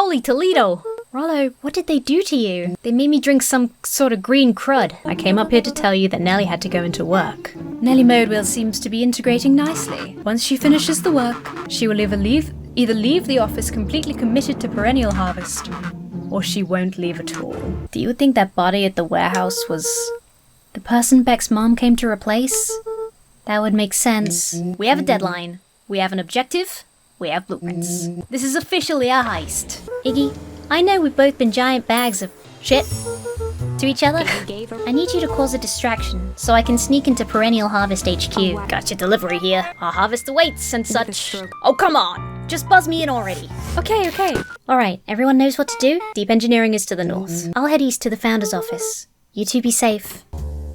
Holy Toledo! Rollo, what did they do to you? They made me drink some sort of green crud. I came up here to tell you that Nellie had to go into work. Nellie Modewell seems to be integrating nicely. Once she finishes the work, she will either leave the office completely committed to perennial harvest, or she won't leave at all. Do you think that body at the warehouse was the person Beck's mom came to replace? That would make sense. We have a deadline. We have an objective. We have blueprints. This is officially a heist. Iggy, I know we've both been giant bags of shit to each other. I need you to cause a distraction so I can sneak into Perennial Harvest HQ. Got your delivery here. Our harvest awaits and such. Oh, come on. Just buzz me in already. Okay. Alright, everyone knows what to do? Deep engineering is to the north. I'll head east to the founder's office. You two be safe.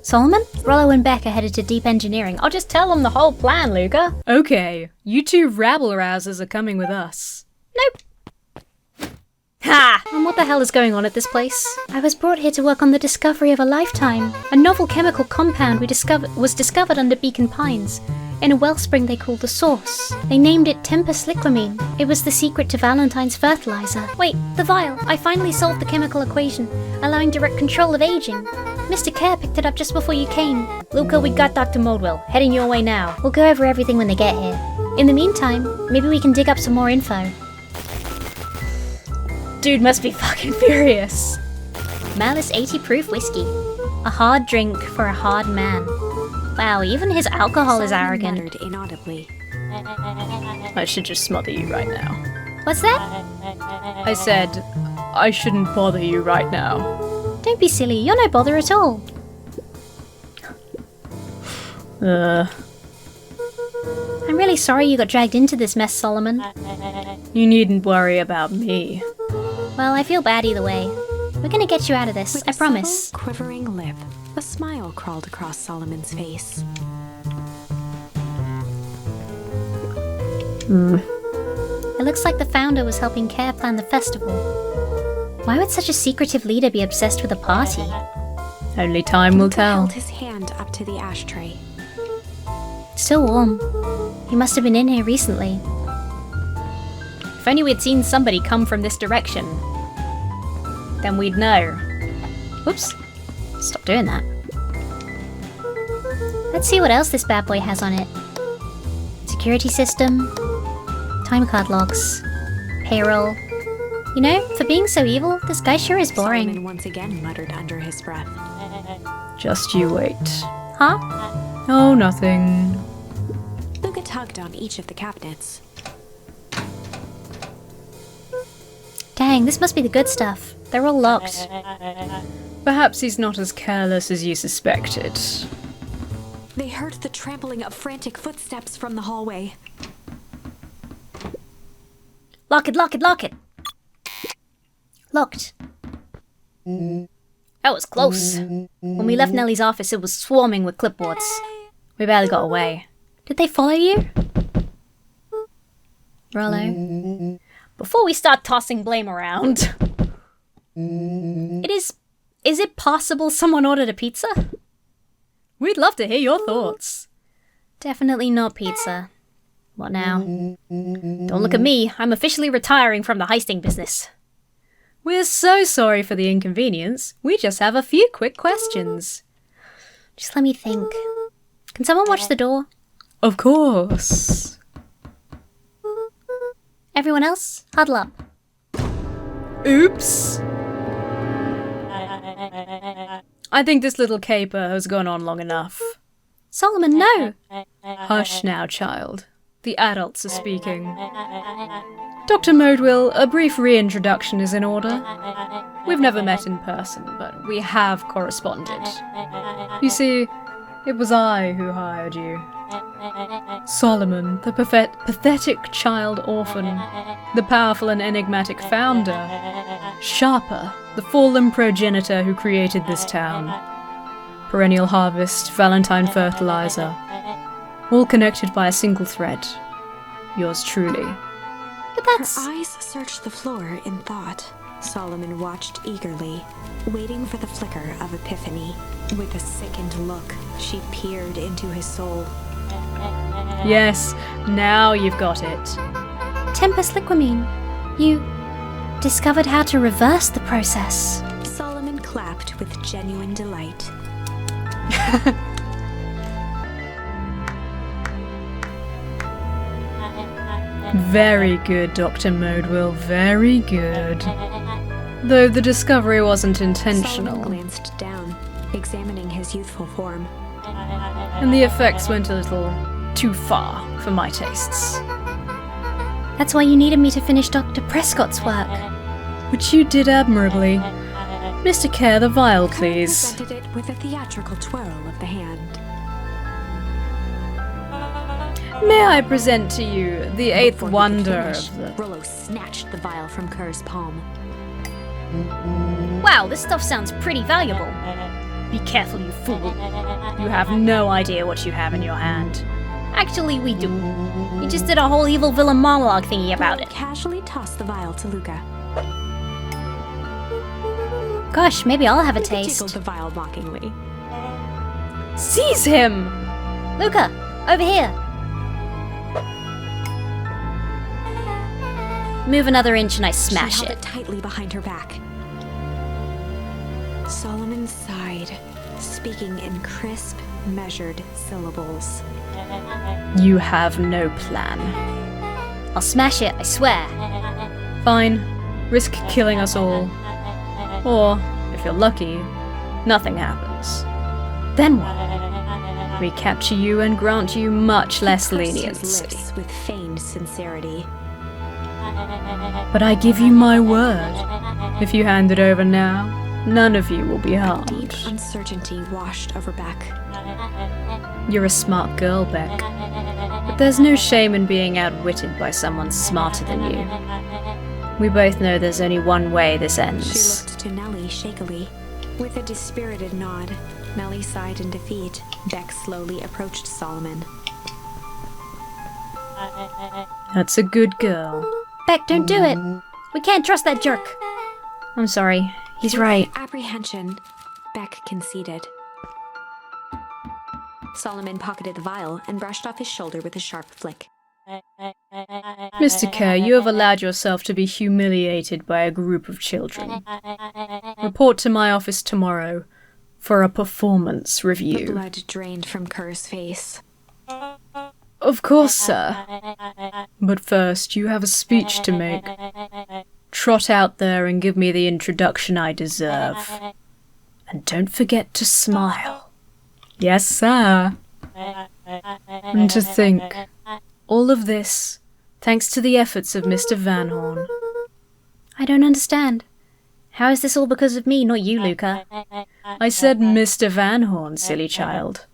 Solomon? Rollo and Beck are headed to deep engineering. I'll just tell them the whole plan, Luca. Okay, you two rabble-rousers are coming with us. Nope. Ha! And what the hell is going on at this place? I was brought here to work on the discovery of a lifetime. A novel chemical compound was discovered under Beacon Pines, in a wellspring they called the Source. They named it tempus-liquamine. It was the secret to Valentine's fertilizer. Wait, the vial. I finally solved the chemical equation, allowing direct control of aging. Mr. Kerr picked it up just before you came. Luca, we got Dr. Modewell. Heading your way now. We'll go over everything when they get here. In the meantime, maybe we can dig up some more info. Dude must be fucking furious. Malice 80 proof whiskey. A hard drink for a hard man. Wow, even his alcohol is arrogant. Inaudibly. I should just smother you right now. What's that? I said, I shouldn't bother you right now. Don't be silly, you're no bother at all. I'm really sorry you got dragged into this mess, Solomon. You needn't worry about me. Well, I feel bad either way. We're gonna get you out of this, With I promise. A subtle, quivering lip, a smile crawled across Solomon's face. It looks like the founder was helping Kerr plan the festival. Why would such a secretive leader be obsessed with a party? Only time will tell. Held his hand up to the ashtray. Still warm. He must have been in here recently. If only we'd seen somebody come from this direction, then we'd know. Whoops. Stop doing that. Let's see what else this bad boy has on it. Security system. Time card logs. Payroll. You know, for being so evil, this guy sure is boring. Solomon once again muttered under his breath. Just you wait. Huh? Oh, nothing. Luca tugged on each of the cabinets. Dang, this must be the good stuff. They're all locked. Perhaps he's not as careless as you suspected. They heard the trampling of frantic footsteps from the hallway. Lock it, lock it, lock it! Locked. That was close. When we left Nellie's office, it was swarming with clipboards. We barely got away. Did they follow you? Rollo. Before we start tossing blame around, is it possible someone ordered a pizza? We'd love to hear your thoughts. Definitely not pizza. What now? Don't look at me. I'm officially retiring from the heisting business. We're so sorry for the inconvenience. We just have a few quick questions. Just let me think. Can someone watch the door? Of course. Everyone else, huddle up. Oops. I think this little caper has gone on long enough. Solomon, no! Hush now, child. The adults are speaking. Dr. Modewell, a brief reintroduction is in order. We've never met in person, but we have corresponded. You see, it was I who hired you. Solomon, the pathetic child orphan. The powerful and enigmatic founder. Sharper, the fallen progenitor who created this town. Perennial harvest, Valentine fertilizer. All connected by a single thread. Yours truly. But that's... Her eyes searched the floor in thought. Solomon watched eagerly, waiting for the flicker of epiphany. With a sickened look, she peered into his soul. Yes, now you've got it. Tempus liquamine. You discovered how to reverse the process. Solomon clapped with genuine delight. Very good, Dr. Modewell, very good. Though the discovery wasn't intentional. Solomon glanced down, examining his youthful form. And the effects went a little too far for my tastes. That's why you needed me to finish Dr. Prescott's work. Which you did admirably. Mr. Kerr, the vial, please. Presented it with a theatrical twirl of the hand. May I present to you the eighth Before he could wonder finish, of the... Rollo snatched the vial from Kerr's palm. Wow, this stuff sounds pretty valuable. Be careful, you fool. You have no idea what you have in your hand. Actually, we do. You just did a whole evil villain monologue thingy about Rollo it. casually tossed the vial to Luca. Gosh, maybe I'll have a Luca taste. tickled the vial mockingly. Seize him! Luca, over here. Move another inch and I smash She held it. it tightly behind her back. Solomon sighed, speaking in crisp, measured syllables. You have no plan. I'll smash it, I swear. Fine. Risk killing us all. Or, if you're lucky, nothing happens. Then what? We capture you and grant you much less He pursed his leniency. lips with feigned sincerity. But I give you my word. If you hand it over now, none of you will be harmed. Deep uncertainty washed over Beck. You're a smart girl, Beck. But there's no shame in being outwitted by someone smarter than you. We both know there's only one way this She ends. looked to Nellie shakily. With a dispirited nod, Nellie sighed in defeat. Beck slowly approached Solomon. That's a good girl. Beck, don't do it. We can't trust that jerk. I'm sorry. He's right. Apprehension, Beck conceded. Solomon pocketed the vial and brushed off his shoulder with a sharp flick. Mr. Kerr, you have allowed yourself to be humiliated by a group of children. Report to my office tomorrow for a performance The review. blood drained from Kerr's face. Of course, sir. But first, you have a speech to make. Trot out there and give me the introduction I deserve. And don't forget to smile. Yes, sir. And to think, all of this, thanks to the efforts of Mr. Van Horn. I don't understand. How is this all because of me, not you, Luca? I said Mr. Van Horn, silly child.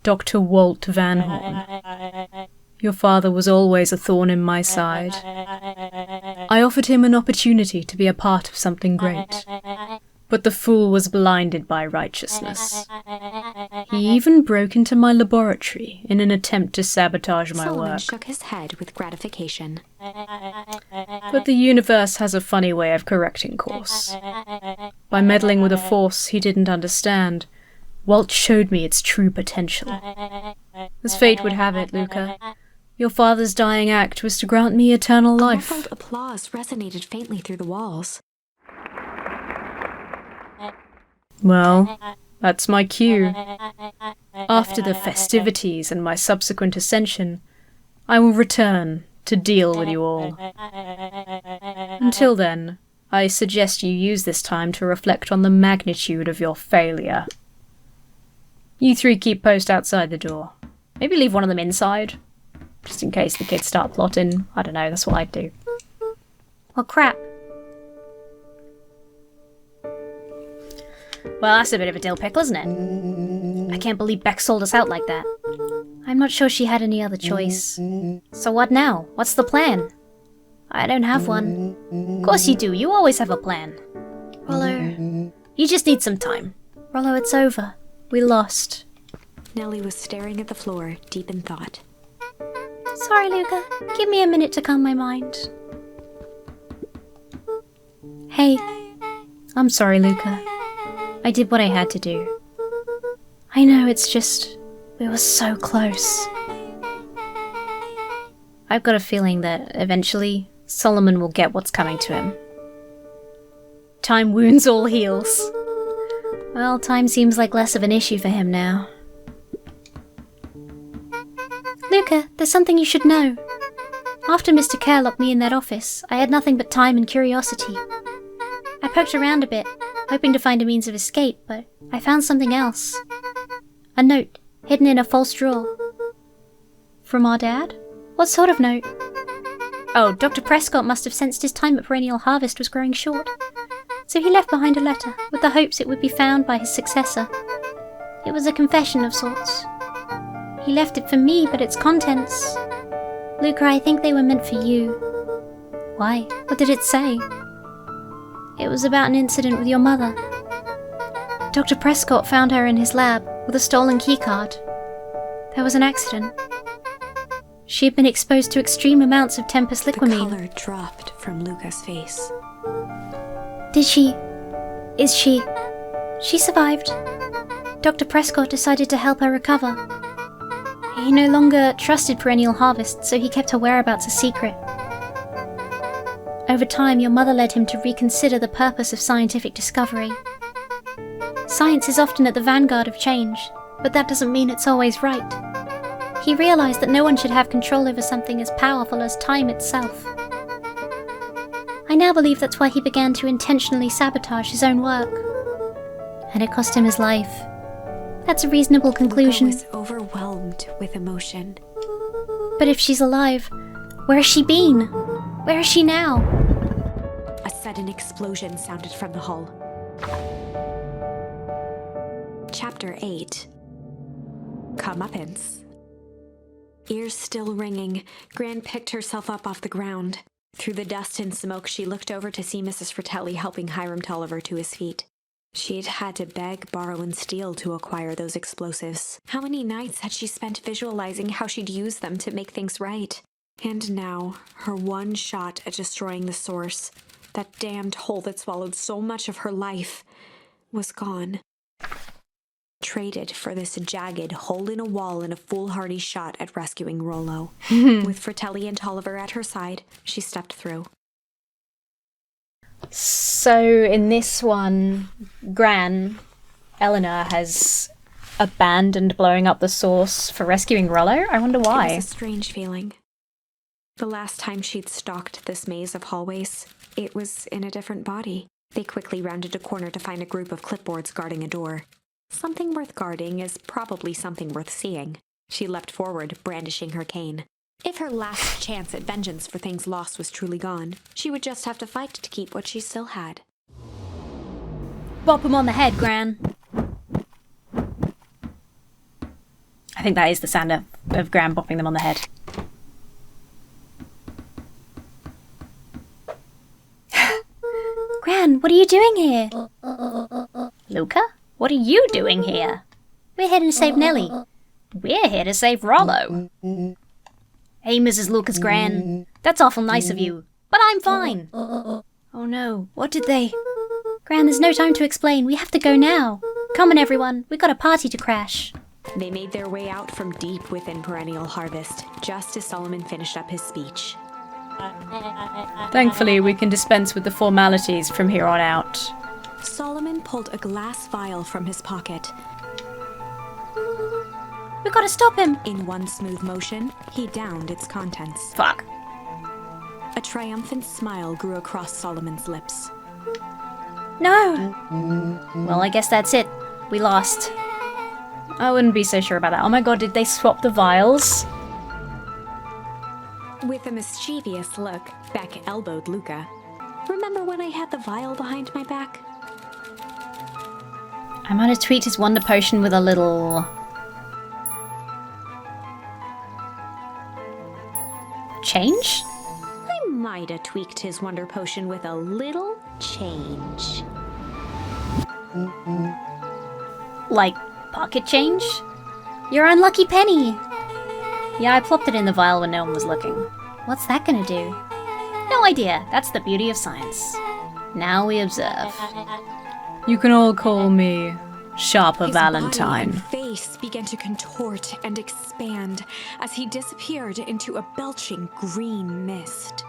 Dr. Walt Van Horn. Your father was always a thorn in my side. I offered him an opportunity to be a part of something great. But the fool was blinded by righteousness. He even broke into my laboratory in an attempt to sabotage my Solomon work. shook his head with gratification. But the universe has a funny way of correcting course. By meddling with a force he didn't understand, Walt showed me its true potential. As fate would have it, Luca, your father's dying act was to grant me eternal life. Muffled applause resonated faintly through the walls. Well, that's my cue. After the festivities and my subsequent ascension, I will return to deal with you all. Until then, I suggest you use this time to reflect on the magnitude of your failure. You three keep post outside the door. Maybe leave one of them inside, just in case the kids start plotting. I don't know, that's what I'd do. Well, crap. Well, that's a bit of a dill pickle, isn't it? I can't believe Beck sold us out like that. I'm not sure she had any other choice. So what now? What's the plan? I don't have one. Of course you do, you always have a plan. Rollo. You just need some time. Rollo, it's over. We lost. Nellie was staring at the floor, deep in thought. Sorry, Luca. Give me a minute to calm my mind. Hey. I'm sorry, Luca. I did what I had to do. I know, it's just... we were so close. I've got a feeling that eventually Solomon will get what's coming to him. time wounds all heals. Well, time seems like less of an issue for him now. Luca, there's something you should know. After Mr. Kerr locked me in that office, I had nothing but time and curiosity. I poked around a bit, hoping to find a means of escape, but I found something else. A note, hidden in a false drawer. From our dad? What sort of note? Oh, Dr. Prescott must have sensed his time at Perennial Harvest was growing short. So he left behind a letter, with the hopes it would be found by his successor. It was a confession of sorts. He left it for me, but its contents... Luca, I think they were meant for you. Why? What did it say? It was about an incident with your mother. Dr. Prescott found her in his lab with a stolen keycard. There was an accident. She had been exposed to extreme amounts of Tempest liquamine. The color dropped from Luca's face. Is she... She survived. Dr. Prescott decided to help her recover. He no longer trusted Perennial Harvest, so he kept her whereabouts a secret. Over time, your mother led him to reconsider the purpose of scientific discovery. Science is often at the vanguard of change, but that doesn't mean it's always right. He realized that no one should have control over something as powerful as time itself. I now believe that's why he began to intentionally sabotage his own work. And it cost him his life. That's a reasonable conclusion. Luca was overwhelmed with emotion. But if she's alive, where has she been? Where is she now? A sudden explosion sounded from the hull. Chapter 8. Comeuppance. Ears still ringing, Gran picked herself up off the ground. Through the dust and smoke, she looked over to see Mrs. Fratelli helping Hiram Tolliver to his feet. She'd had to beg, borrow, and steal to acquire those explosives. How many nights had she spent visualizing how she'd use them to make things right? And now, her one shot at destroying the source, that damned hole that swallowed so much of her life, was gone. Traded for this jagged hole in a wall and a foolhardy shot at rescuing Rollo. With Fratelli and Tolliver at her side, she stepped through. So, in this one, Gran, Eleanor, has abandoned blowing up the source for rescuing Rollo? I wonder why. It was a strange feeling. The last time she'd stalked this maze of hallways, it was in a different body. They quickly rounded a corner to find a group of clipboards guarding a door. Something worth guarding is probably something worth seeing. She leapt forward, brandishing her cane. If her last chance at vengeance for things lost was truly gone, she would just have to fight to keep what she still had. Bop him on the head, Gran. I think that is the sound of Gran bopping them on the head. Gran, what are you doing here? Luca? What are you doing here? We're here to save Nellie. We're here to save Rollo. Hey, Mrs. Lucas Gran. That's awful nice of you, but I'm fine. Oh no, what did they... Gran, there's no time to explain. We have to go now. Come on, everyone. We've got a party to crash. They made their way out from deep within Perennial Harvest, just as Solomon finished up his speech. Thankfully, we can dispense with the formalities from here on out. Solomon pulled a glass vial from his pocket. We've got to stop him. In one smooth motion, he downed its contents. Fuck. A triumphant smile grew across Solomon's lips. No. Well, I guess that's it. We lost. I wouldn't be so sure about that. Oh my god, did they swap the vials? With a mischievous look, Beck elbowed Luca. Remember when I had the vial behind my back? I might have tweaked his wonder potion with a little... change? I might have tweaked his wonder potion with a little change. Like, pocket change? Your unlucky penny. Yeah, I plopped it in the vial when no one was looking. What's that gonna do? No idea. That's the beauty of science. Now we observe. You can all call me Sharper His Valentine. body and face began to contort and expand as he disappeared into a belching green mist.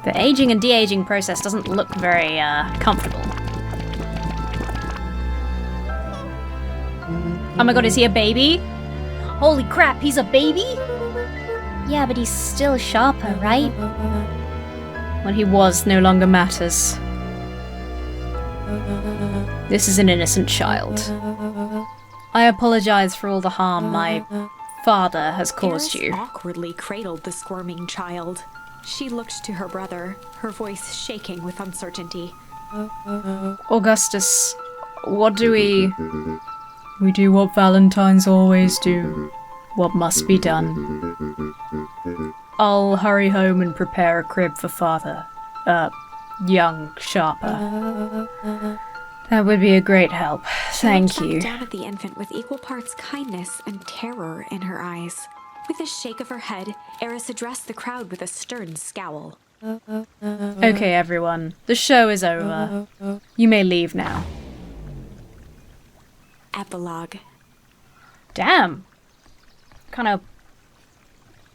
The aging and de-aging process doesn't look very, comfortable. Oh my god, is he a baby? Holy crap, he's a baby? Yeah, but he's still sharper, right? When he was no longer matters. This is an innocent child. I apologize for all the harm my father has caused you. Awkwardly cradled the squirming child. She looked to her brother, her voice shaking with uncertainty. Augustus, what do we... We do what Valentines always do. What must be done. I'll hurry home and prepare a crib for father. Young Sharper. That would be a great help. Thank you. She looked down at the infant with equal parts kindness and terror in her eyes. With a shake of her head, Eris addressed the crowd with a stern scowl. Okay, everyone. The show is over. You may leave now. Epilogue. Damn.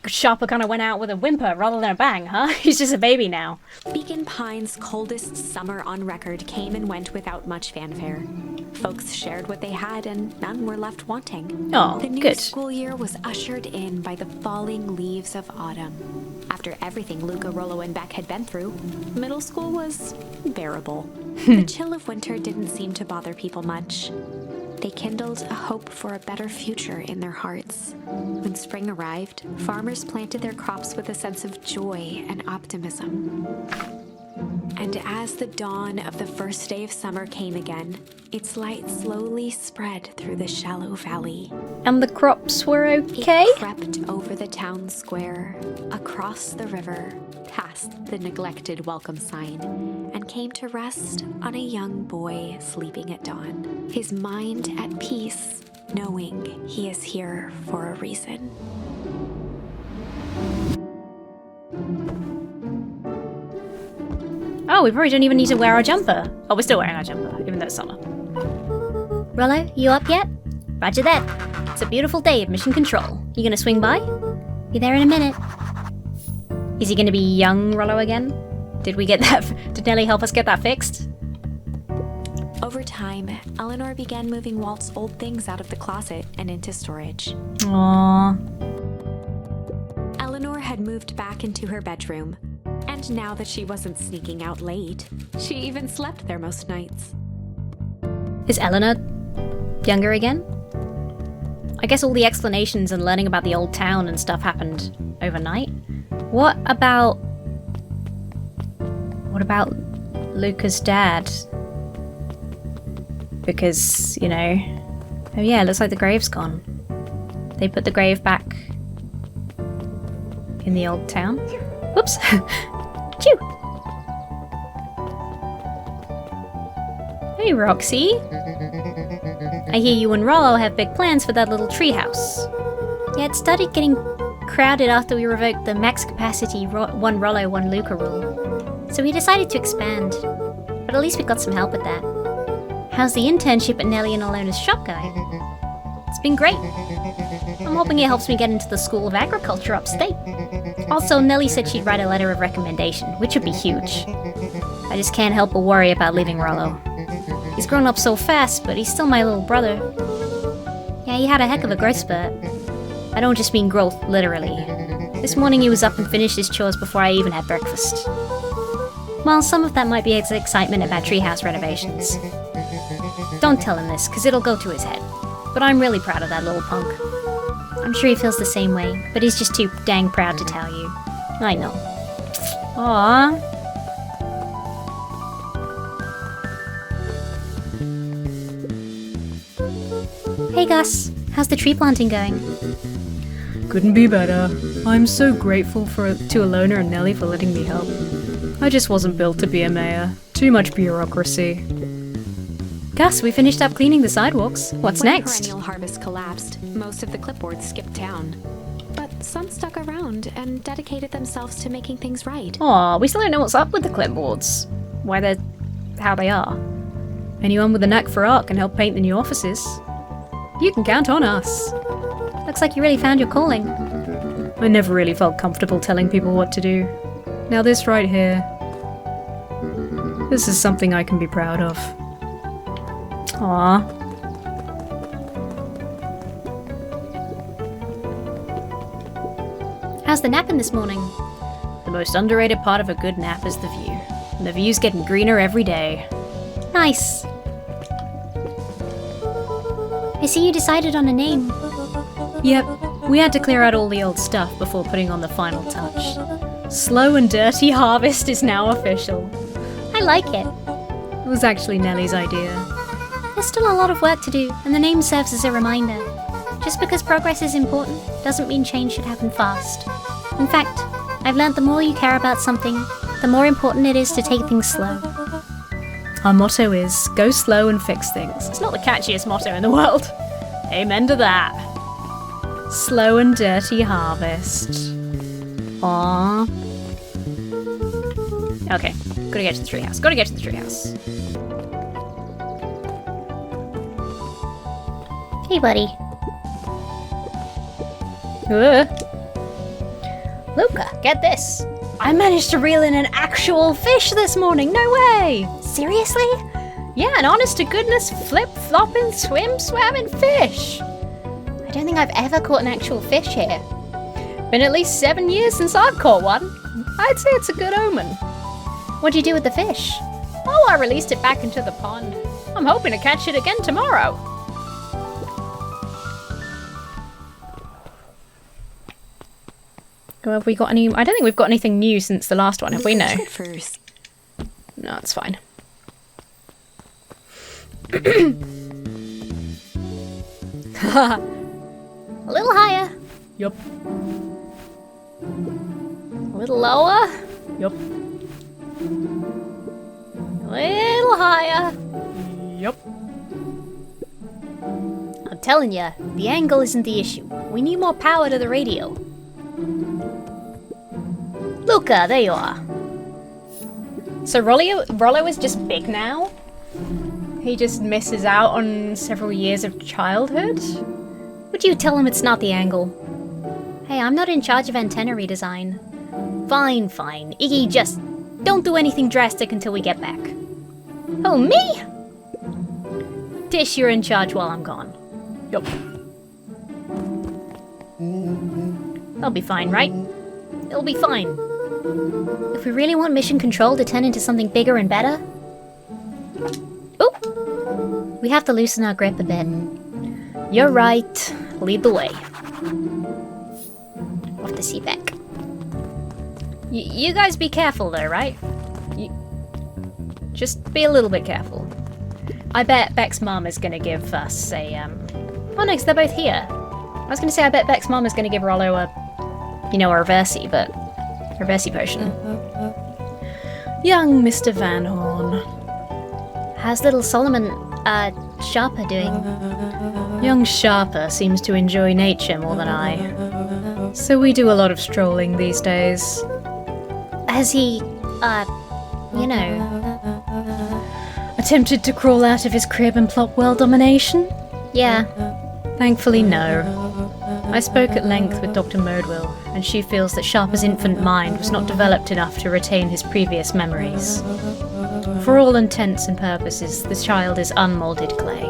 Sharper kind of went out with a whimper rather than a bang, huh? He's just a baby now. Beacon Pine's coldest summer on record came and went without much fanfare. Folks shared what they had and none were left wanting. Oh, the new good. school year was ushered in by the falling leaves of autumn. After everything Luca, Rollo, and Beck had been through, middle school was bearable. The chill of winter didn't seem to bother people much. They kindled a hope for a better future in their hearts. When spring arrived, farmers planted their crops with a sense of joy and optimism. And as the dawn of the first day of summer came again, its light slowly spread through the shallow valley. And the crops were okay? It crept over the town square, across the river, past the neglected welcome sign, and came to rest on a young boy sleeping at dawn, his mind at peace, knowing he is here for a reason. Oh, we probably don't even need to wear our jumper. Oh, we're still wearing our jumper, even though it's summer. Rollo, you up yet? Roger that. It's a beautiful day of mission control. You gonna swing by? Be there in a minute. Is he gonna be young Rollo again? Did we get that? Did Nellie help us get that fixed? Over time, Eleanor began moving Walt's old things out of the closet and into storage. Aww. Eleanor had moved back into her bedroom, and now that she wasn't sneaking out late, she even slept there most nights. Is Eleanor younger again? I guess all the explanations and learning about the old town and stuff happened overnight. What about Luca's dad? Because, you know... Oh yeah, it looks like the grave's gone. They put the grave back in the old town. Whoops. Chew! Hey, Roxy. I hear you and Rollo have big plans for that little treehouse. Yeah, it started getting crowded after we revoked the max capacity one Rollo, one Luca rule. So we decided to expand. But at least we got some help with that. How's the internship at Nellie and Alona's shop going? It's been great. I'm hoping it helps me get into the School of Agriculture upstate. Also, Nellie said she'd write a letter of recommendation, which would be huge. I just can't help but worry about leaving Rollo. He's grown up so fast, but he's still my little brother. Yeah, he had a heck of a growth spurt. I don't just mean growth, literally. This morning he was up and finished his chores before I even had breakfast. Well, some of that might be his excitement about treehouse renovations. Don't tell him this, because it'll go to his head. But I'm really proud of that little punk. I'm sure he feels the same way, but he's just too dang proud to tell you. I know. Aww. Hey Gus, how's the tree planting going? Couldn't be better. I'm so grateful to Alona and Nellie for letting me help. I just wasn't built to be a mayor. Too much bureaucracy. Gus, we finished up cleaning the sidewalks. What's next? When perennial harvest collapsed, most of the clipboards skipped town. But some stuck around and dedicated themselves to making things right. Aw, we still don't know what's up with the clipboards. How they are. Anyone with a knack for art can help paint the new offices. You can count on us. Looks like you really found your calling. I never really felt comfortable telling people what to do. Now this right here. This is something I can be proud of. Aww. How's the napping this morning? The most underrated part of a good nap is the view. And the view's getting greener every day. Nice. I see you decided on a name. Yep, we had to clear out all the old stuff before putting on the final touch. Slow and Dirty Harvest is now official. I like it. It was actually Nellie's idea. There's still a lot of work to do, and the name serves as a reminder. Just because progress is important doesn't mean change should happen fast. In fact, I've learned the more you care about something, the more important it is to take things slow. Our motto is, go slow and fix things. It's not the catchiest motto in the world. Amen to that. Slow and Dirty Harvest. Aww. Okay, gotta get to the treehouse. Gotta get to the treehouse. Hey, buddy. Luca, get this. I managed to reel in an actual fish this morning. No way. Seriously? Yeah, an honest to goodness flip-flopping, swim-swamming fish. I don't think I've ever caught an actual fish here. Been at least 7 years since I've caught one. I'd say it's a good omen. What'd you do with the fish? Oh, I released it back into the pond. I'm hoping to catch it again tomorrow. Have we got any? I don't think we've got anything new since the last one, have we? No. No, it's fine. A little higher. Yup. A little lower. Yup. A little higher. Yup. I'm telling you, the angle isn't the issue. We need more power to the radio. Luca, there you are. So Rollo is just big now? He just misses out on several years of childhood? Would you tell him it's not the angle? Hey, I'm not in charge of antenna redesign. Fine. Iggy, just don't do anything drastic until we get back. Oh, me? Tish, you're in charge while I'm gone. Yup. That'll be fine, right? It'll be fine. If we really want mission control to turn into something bigger and better... Oh! We have to loosen our grip a bit. You're right. Lead the way. Off to see Beck. You guys be careful though, right? Just be a little bit careful. I bet Beck's mom is gonna give us a, Oh no, 'cause they're both here. I was gonna say I bet Beck's mom is gonna give Rollo a reversi, but... a reversi potion. Young Mr. Van Horn. How's little Solomon, Sharper doing? Young Sharper seems to enjoy nature more than I. So we do a lot of strolling these days. Has he, Attempted to crawl out of his crib and plot world domination? Yeah. Thankfully, no. I spoke at length with Dr. Modewell, and she feels that Sharper's infant mind was not developed enough to retain his previous memories. For all intents and purposes, the child is unmolded clay.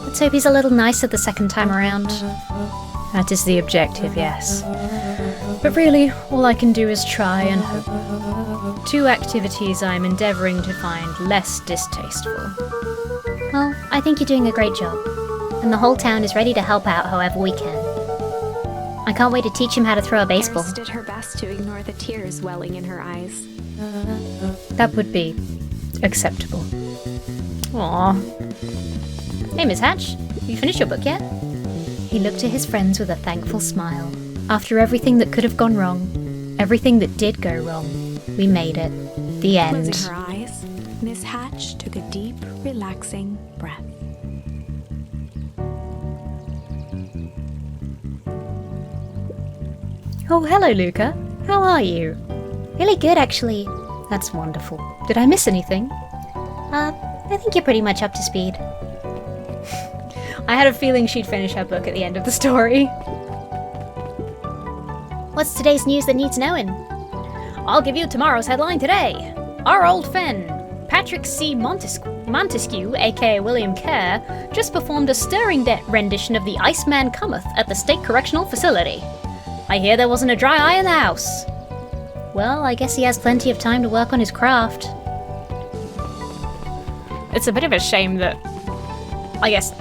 Let's hope he's a little nicer the second time around. That is the objective, yes. But really, all I can do is try and hope. 2 activities I am endeavouring to find less distasteful. Well, I think you're doing a great job. And the whole town is ready to help out however we can. I can't wait to teach him how to throw a baseball. Eris did her best to ignore the tears welling in her eyes. That would be acceptable. Aww. Hey, Miss Hatch, have you finished your book yet? He looked at his friends with a thankful smile. After everything that could have gone wrong, everything that did go wrong, we made it. The end. Closing her eyes, Miss Hatch took a deep, relaxing breath. Oh, hello, Luca. How are you? Really good, actually. That's wonderful. Did I miss anything? I think you're pretty much up to speed. I had a feeling she'd finish her book at the end of the story. What's today's news that needs knowing? I'll give you tomorrow's headline today. Our old friend, Patrick C. Montesquieu, aka William Kerr, just performed a stirring rendition of The Iceman Cometh at the State Correctional Facility. I hear there wasn't a dry eye in the house. Well, I guess he has plenty of time to work on his craft. It's a bit of a shame that, I guess,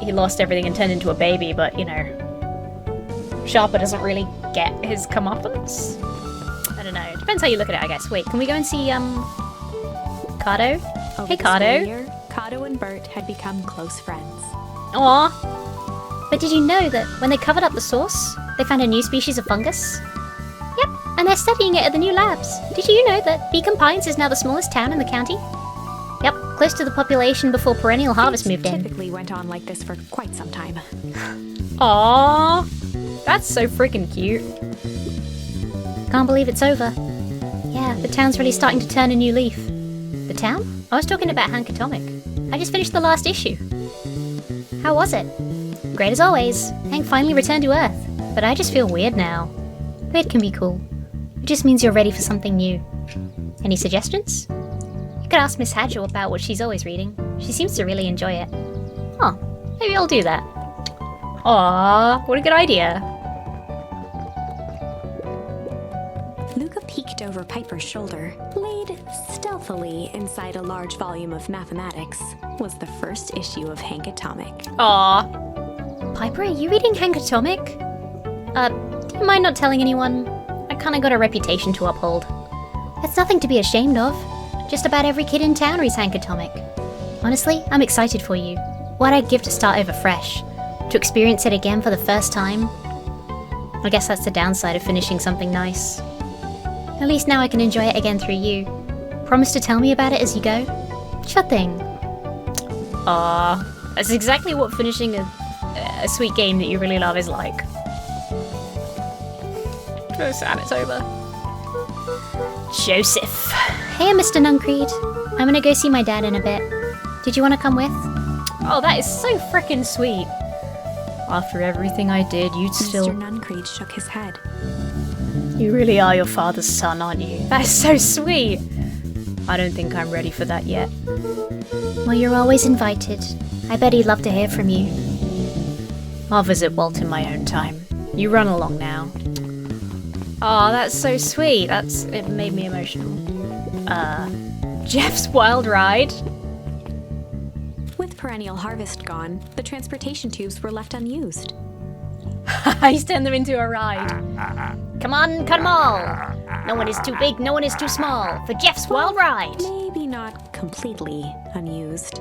he lost everything and turned into a baby, but, you know, Sharper doesn't really get his comeuppance. I don't know. It depends how you look at it, I guess. Wait, can we go and see, Kato? Hey, Kato. Kato and Bert had become close friends. Aww. But did you know that when they covered up the source, they found a new species of fungus? Yep, and they're studying it at the new labs. Did you know that Beacon Pines is now the smallest town in the county? Yep, close to the population before Perennial Harvest moved in. Typically went on like this for quite some time. Aww. That's so freaking cute. Can't believe it's over. Yeah, the town's really starting to turn a new leaf. The town? I was talking about Hank Atomic. I just finished the last issue. How was it? Great as always. Hank finally returned to Earth. But I just feel weird now. Weird can be cool. It just means you're ready for something new. Any suggestions? You could ask Miss Hadgel about what she's always reading. She seems to really enjoy it. Oh, maybe I'll do that. Aww, what a good idea. Luca peeked over Piper's shoulder. Laid stealthily inside a large volume of mathematics was the first issue of Hank Atomic. Aww. Piper, are you reading Hank Atomic? Do you mind not telling anyone? I kinda got a reputation to uphold. That's nothing to be ashamed of. Just about every kid in town reads Hank Atomic. Honestly, I'm excited for you. What I'd give to start over fresh. To experience it again for the first time. I guess that's the downside of finishing something nice. At least now I can enjoy it again through you. Promise to tell me about it as you go? Sure thing. Aww. That's exactly what finishing a sweet game that you really love is like. So sad it's over. Joseph. Hey, Mr. Nuncreed. I'm gonna go see my dad in a bit. Did you want to come with? Oh, that is so frickin' sweet. After everything I did, you'd still... Mr. Nuncreed shook his head. You really are your father's son, aren't you? That is so sweet. I don't think I'm ready for that yet. Well, you're always invited. I bet he'd love to hear from you. I'll visit Walt in my own time. You run along now. Oh, that's so sweet. It made me emotional. Jeff's wild ride. With Perennial Harvest gone, the transportation tubes were left unused. He's turned them into a ride. Come on, cut 'em all. No one is too big, no one is too small for Jeff's wild ride. Maybe not completely unused.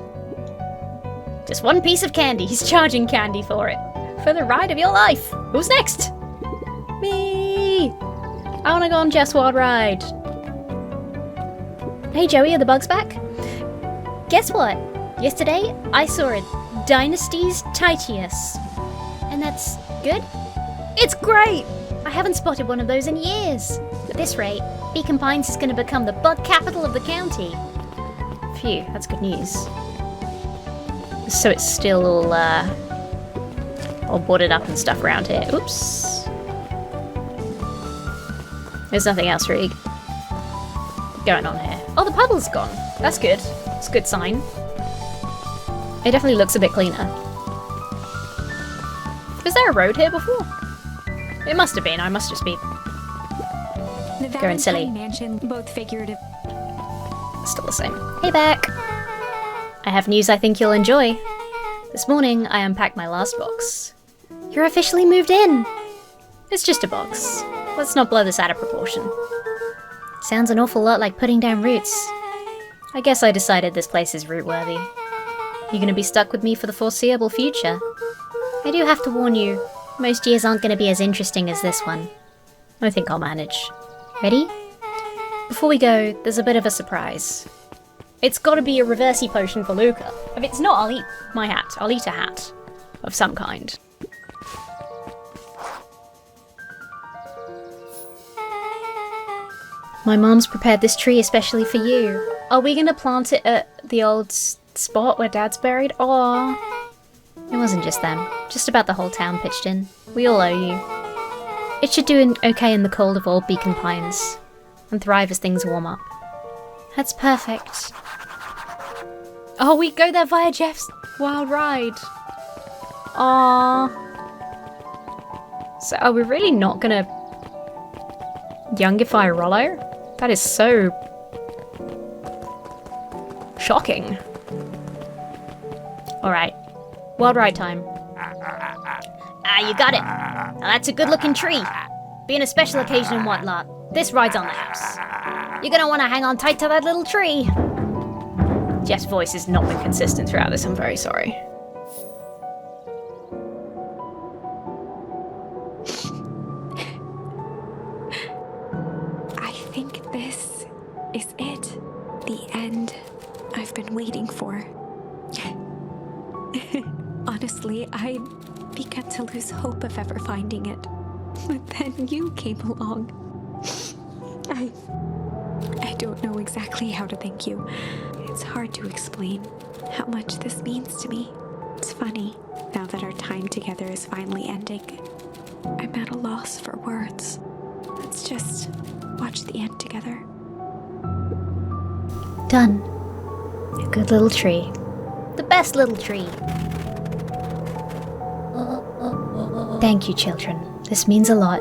Just one piece of candy. He's charging candy for it. For the ride of your life. Who's next? Me. I want to go on Jeff's wild ride. Hey Joey, are the bugs back? Guess what? Yesterday, I saw a Dynasty's Titius. And that's good? It's great! I haven't spotted one of those in years. At this rate, Beacon Pines is going to become the bug capital of the county. Phew, that's good news. So it's still all boarded up and stuff around here. Oops. There's nothing else really going on here. Oh, the puddle's gone. That's good. It's a good sign. It definitely looks a bit cleaner. Was there a road here before? It must have been. I must just be The going silly. Valentine Mansion, both figurative. Still the same. Hey back. I have news I think you'll enjoy. This morning, I unpacked my last box. You're officially moved in. It's just a box. Let's not blow this out of proportion. Sounds an awful lot like putting down roots. I guess I decided this place is root-worthy. You're gonna be stuck with me for the foreseeable future. I do have to warn you, most years aren't going to be as interesting as this one. I think I'll manage. Ready? Before we go, there's a bit of a surprise. It's gotta be a reversey potion for Luca. If it's not, I'll eat my hat. I'll eat a hat. Of some kind. My mom's prepared this tree especially for you. Are we gonna plant it at the old spot where Dad's buried? Aww. It wasn't just them. Just about the whole town pitched in. We all owe you. It should do okay in the cold of old Beacon Pines. and thrive as things warm up. That's perfect. Oh, we go there via Jeff's wild ride. Aww. So are we really not gonna youngify Rollo? That is so shocking. Alright. Wild ride time. Ah, you got it. Now that's a good-looking tree. Being a special occasion and whatnot, this ride's on the house. You're gonna want to hang on tight to that little tree. Jeff's voice has not been consistent throughout this, I'm very sorry. I think this is it. The end I've been waiting for. Honestly, I began to lose hope of ever finding it. But then you came along. I don't know exactly how to thank you. It's hard to explain how much this means to me. It's funny, now that our time together is finally ending. I'm at a loss for words. Let's just watch the end together. Done. A good little tree. The best little tree. Thank you, children. This means a lot.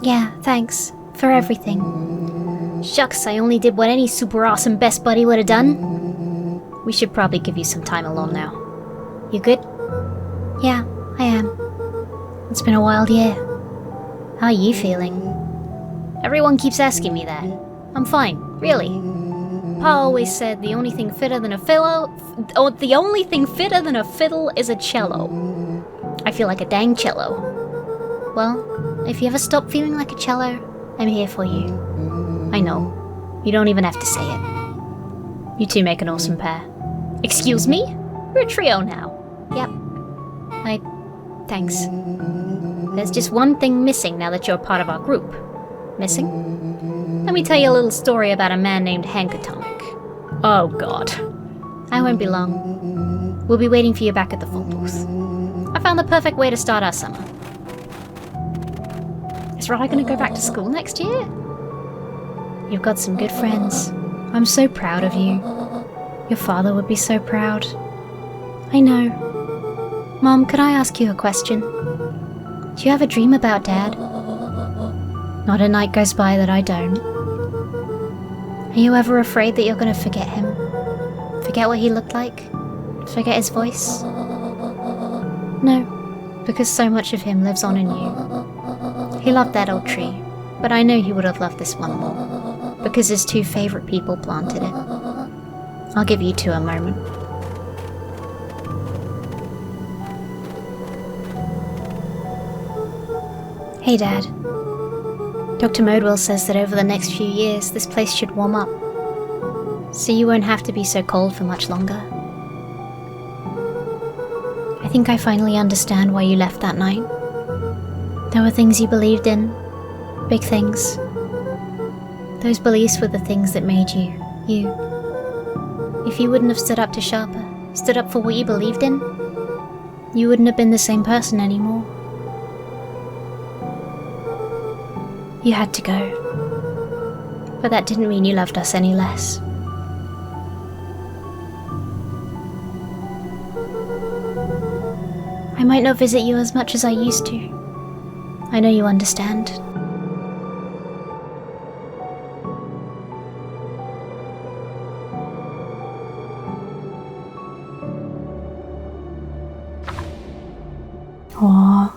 Yeah, thanks. For everything. Shucks, I only did what any super awesome best buddy would have done. We should probably give you some time alone now. You good? Yeah, I am. It's been a wild year. How are you feeling? Everyone keeps asking me that. I'm fine, really. Pa always said the only thing fitter than a fiddle is a cello. I feel like a dang cello. Well, if you ever stop feeling like a cello, I'm here for you. I know. You don't even have to say it. You two make an awesome pair. Excuse me? We're a trio now. Yep. Thanks. There's just one thing missing now that you're part of our group. Missing? Let me tell you a little story about a man named Hank Atomic. Oh god. I won't be long. We'll be waiting for you back at the phone booth. I found the perfect way to start our summer. Is Rollo gonna go back to school next year? You've got some good friends. I'm so proud of you. Your father would be so proud. I know. Mom, could I ask you a question? Do you have a dream about Dad? Not a night goes by that I don't. Are you ever afraid that you're going to forget him? Forget what he looked like? Forget his voice? No, because so much of him lives on in you. He loved that old tree, but I know he would have loved this one more, because his two favourite people planted it. I'll give you two a moment. Hey Dad. Dr. Modwell says that over the next few years this place should warm up, so you won't have to be so cold for much longer. I think I finally understand why you left that night. There were things you believed in, big things. Those beliefs were the things that made you, you. If you wouldn't have stood up to Sharper, stood up for what you believed in, you wouldn't have been the same person anymore. You had to go. But that didn't mean you loved us any less. I might not visit you as much as I used to. I know you understand. Aww.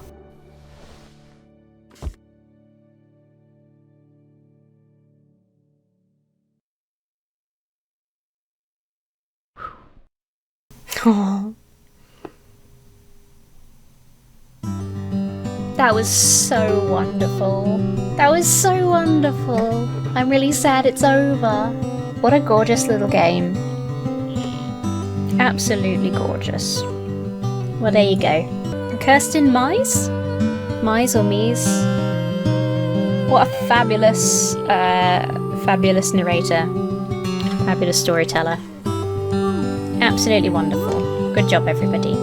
Aww. That was so wonderful. That was so wonderful. I'm really sad it's over. What a gorgeous little game. Absolutely gorgeous. Well, there you go. Kirsten Mize? Mize or Mies? What a fabulous, fabulous narrator. Fabulous storyteller. Absolutely wonderful. Good job, everybody.